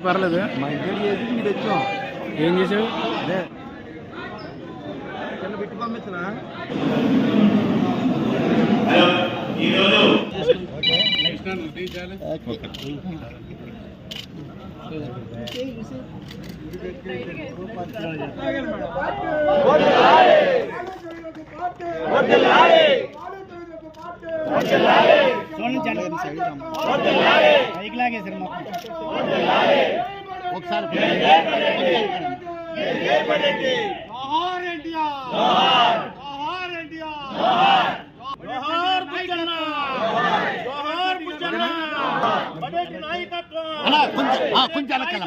పర్లేదు ఏం చేసావు అదే చిన్న బిట్టి పంపించనా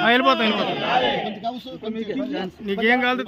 వెళ్ళిపోతా నీకేం కాదు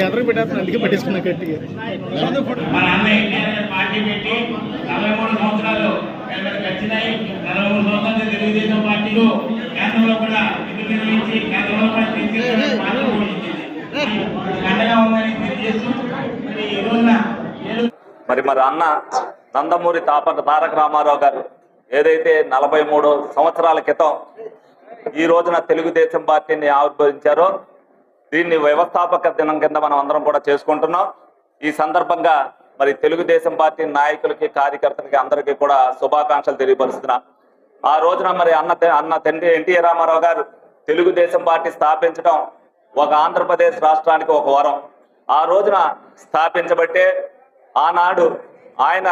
అందరూ పెట్టేస్తాను అందుకే పట్టేసుకున్నా గట్టిగా మన అన్న పార్టీ పెట్టి 43 సంవత్సరాలు వచ్చినాయి. 43 సంవత్సరాలు తెలుగుదేశం పార్టీలో కేంద్రంలో కూడా ఎన్నికలు నిర్వహించి కేంద్రంలో కూడా అండగా ఉందని తెలియజేస్తూ ఈ రోజున మరి అన్న నందమూరి తారక రామారావు గారు ఏదైతే 43 సంవత్సరాల క్రితం ఈ రోజున తెలుగుదేశం పార్టీని ఆవిర్భవించారో దీన్ని వ్యవస్థాపక దినం కింద మనం అందరం కూడా చేసుకుంటున్నాం. ఈ సందర్భంగా మరి తెలుగుదేశం పార్టీ నాయకులకి కార్యకర్తలకి అందరికీ కూడా శుభాకాంక్షలు తెలియపరుస్తున్నా. ఆ రోజున మరి అన్న తండ్రి ఎన్టీఆర్ రామారావు గారు తెలుగుదేశం పార్టీ స్థాపించడం ఒక ఆంధ్రప్రదేశ్ రాష్ట్రానికి ఒక వరం. ఆ రోజున స్థాపించబట్టే ఆనాడు ఆయన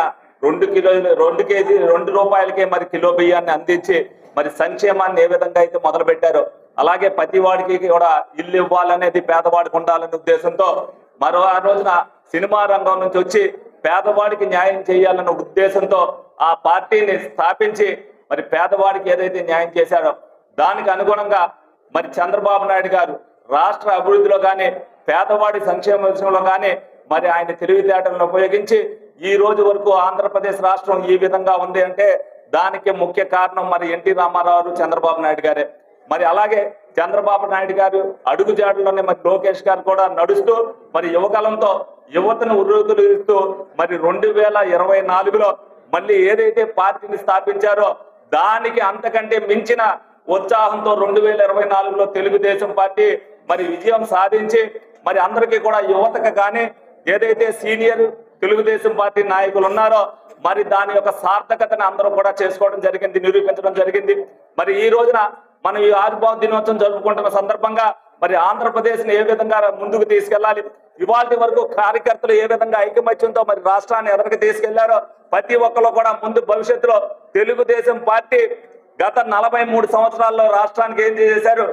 2 రూపాయలకే మరి కిలో బియ్యాన్ని అందించి మరి సంక్షేమాన్ని ఏ విధంగా అయితే మొదలు పెట్టారో అలాగే ప్రతి వాడికి కూడా ఇల్లు ఇవ్వాలనేది పేదవాడికి ఉండాలనే ఉద్దేశంతో ఆ రోజున సినిమా రంగం నుంచి వచ్చి పేదవాడికి న్యాయం చేయాలన్న ఉద్దేశంతో ఆ పార్టీని స్థాపించి మరి పేదవాడికి ఏదైతే న్యాయం చేశారో దానికి అనుగుణంగా మరి చంద్రబాబు నాయుడు గారు రాష్ట్ర అభివృద్ధిలో కానీ పేదవాడి సంక్షేమ విషయంలో కానీ మరి ఆయన తెలివితేటలను ఉపయోగించి ఈ రోజు వరకు ఆంధ్రప్రదేశ్ రాష్ట్రం ఈ విధంగా ఉంది అంటే దానికి ముఖ్య కారణం మరి ఎన్టీ రామారావు చంద్రబాబు నాయుడు గారే. మరి అలాగే చంద్రబాబు నాయుడు గారు అడుగుజాడలోనే మరి లోకేష్ గారు కూడా నడుస్తూ మరి యువకాలంతో యువతను ఉర్రూతలుస్తూ మరి 2024లో మళ్ళీ ఏదైతే పార్టీని స్థాపించారో దానికి అంతకంటే మించిన ఉత్సాహంతో 2024లో తెలుగుదేశం పార్టీ మరి విజయం సాధించి మరి అందరికీ కూడా యువతకు కానీ ఏదైతే సీనియర్ తెలుగుదేశం పార్టీ నాయకులు ఉన్నారో మరి దాని యొక్క సార్థకతను అందరూ కూడా చేసుకోవడం జరిగింది, నిరూపించడం జరిగింది. మరి ఈ రోజున మనం ఈ ఆవిర్భావ దినోత్సవం జరుపుకుంటున్న సందర్భంగా మరి ఆంధ్రప్రదేశ్ ని ఏ విధంగా ముందుకు తీసుకెళ్లాలి, ఇవాళ వరకు కార్యకర్తలు ఏ విధంగా ఐకమత్యంతో మరి రాష్ట్రాన్ని ఎదరికి తీసుకెళ్లారో ప్రతి ఒక్కరు కూడా ముందు భవిష్యత్తులో తెలుగుదేశం పార్టీ గత 43 సంవత్సరాల్లో రాష్ట్రానికి ఏం చేశారు,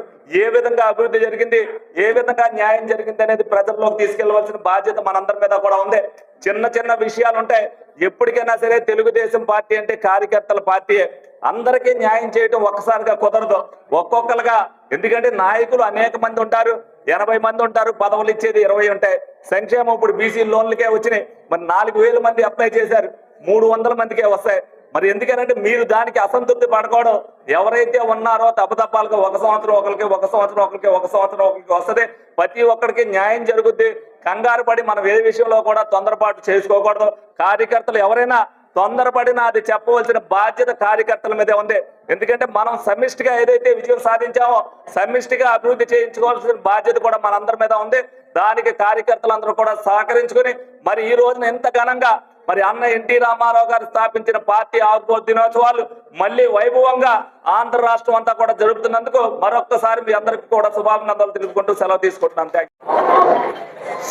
ఏ విధంగా అభివృద్ధి జరిగింది, ఏ విధంగా న్యాయం జరిగింది అనేది ప్రజల్లోకి తీసుకెళ్లవలసిన బాధ్యత మనందరి మీద కూడా ఉంది. చిన్న విషయాలు ఉంటాయి. ఎప్పటికైనా సరే తెలుగుదేశం పార్టీ అంటే కార్యకర్తల పార్టీయే. అందరికీ న్యాయం చేయడం ఒక్కసారిగా కుదరదు, ఒక్కొక్కరుగా. ఎందుకంటే నాయకులు అనేక మంది ఉంటారు, 80 మంది ఉంటారు, పదవులు ఇచ్చేది 20 ఉంటాయి. సంక్షేమం ఇప్పుడు బీసీ లోన్లకే వచ్చినాయి, మరి 4000 మంది అప్లై చేశారు, 300 మందికే వస్తాయి. మరి ఎందుకంటే మీరు దానికి అసంతృప్తి పడకూడదు. ఎవరైతే ఉన్నారో తప్పతప్పాలకు 1 సంవత్సరం ఒకరికి, 1 సంవత్సరం ఒకరికి, 1 సంవత్సరం ఒకరికి వస్తుంది. ప్రతి ఒక్కరికి న్యాయం జరుగుద్ది. కంగారు పడి మనం ఏ విషయంలో కూడా తొందరపాటు చేసుకోకూడదు. కార్యకర్తలు ఎవరైనా తొందరపడినా అది చెప్పవలసిన బాధ్యత కార్యకర్తల మీదే ఉంది. ఎందుకంటే మనం సమిష్టిగా ఏదైతే విజయం సాధించామో సమిష్టిగా అభివృద్ధి చేయించుకోవాల్సిన బాధ్యత కూడా మనందరి మీద ఉంది. దానికి కార్యకర్తలందరూ కూడా సహకరించుకుని మరి ఈ రోజున ఎంత ఘనంగా మరి అన్న ఎన్టీ రామారావు గారు స్థాపించిన పార్టీ ఆవిర్భావ దినోత్సవాలు మళ్ళీ వైభవంగా ఆంధ్ర రాష్ట్రం అంతా కూడా జరుపుతున్నందుకు మరొక్కసారి మీ అందరికీ కూడా శుభాభినందనలు తెలుపుకుంటూ సెలవు తీసుకుంటున్నాను.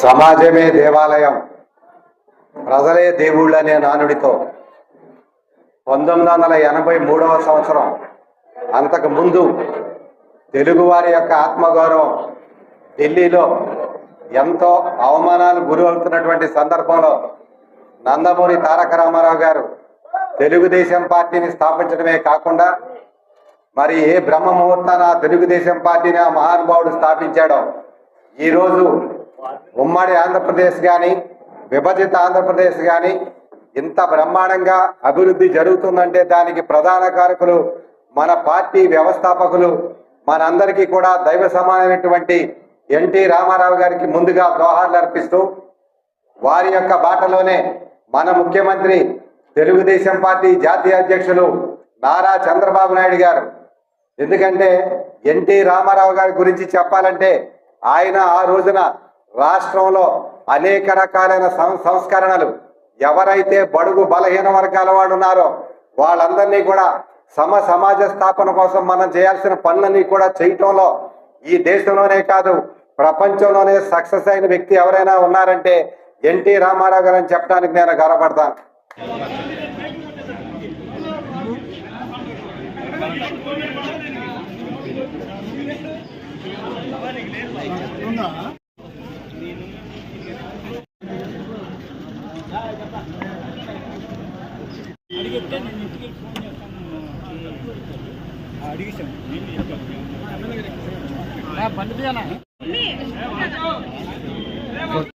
సమాజమే దేవాలయం, ప్రజలే దేవుళ్ళు అనే నానుడితో 1983వ సంవత్సరం అంతకు ముందు తెలుగువారి యొక్క ఆత్మగౌరవం ఢిల్లీలో ఎంతో అవమానాలు గురవుతున్నటువంటి సందర్భంలో నందమూరి తారక రామారావు గారు తెలుగుదేశం పార్టీని స్థాపించడమే కాకుండా మరి ఏ బ్రహ్మ ముహూర్తాన తెలుగుదేశం పార్టీని ఆ మహానుభావుడు స్థాపించాడో ఈరోజు ఉమ్మడి ఆంధ్రప్రదేశ్ కానీ విభజిత ఆంధ్రప్రదేశ్ కానీ ఇంత బ్రహ్మాండంగా అభివృద్ధి జరుగుతుందంటే దానికి ప్రధాన కారకులు మన పార్టీ వ్యవస్థాపకులు, మనందరికీ కూడా దైవ సమానమైనటువంటి ఎన్టీ రామారావు గారికి ముందుగా దోహార్లు అర్పిస్తూ వారి యొక్క బాటలోనే మన ముఖ్యమంత్రి తెలుగుదేశం పార్టీ జాతీయ అధ్యక్షులు నారా చంద్రబాబు నాయుడు గారు. ఎందుకంటే ఎన్టీ రామారావు గారి గురించి చెప్పాలంటే ఆయన ఆ రోజున రాష్ట్రంలో అనేక రకాలైన సంస్కరణలు, ఎవరైతే బడుగు బలహీన వర్గాల వాడు ఉన్నారో వాళ్ళందరినీ కూడా సమాజ స్థాపన కోసం మనం చేయాల్సిన పనులన్నీ కూడా చేయటంలో ఈ దేశంలోనే కాదు ప్రపంచంలోనే సక్సెస్ అయిన వ్యక్తి ఎవరైనా ఉన్నారంటే ఎన్టీ రామారావు గారు అని చెప్పడానికి నేను గర్వపడతాను. బండి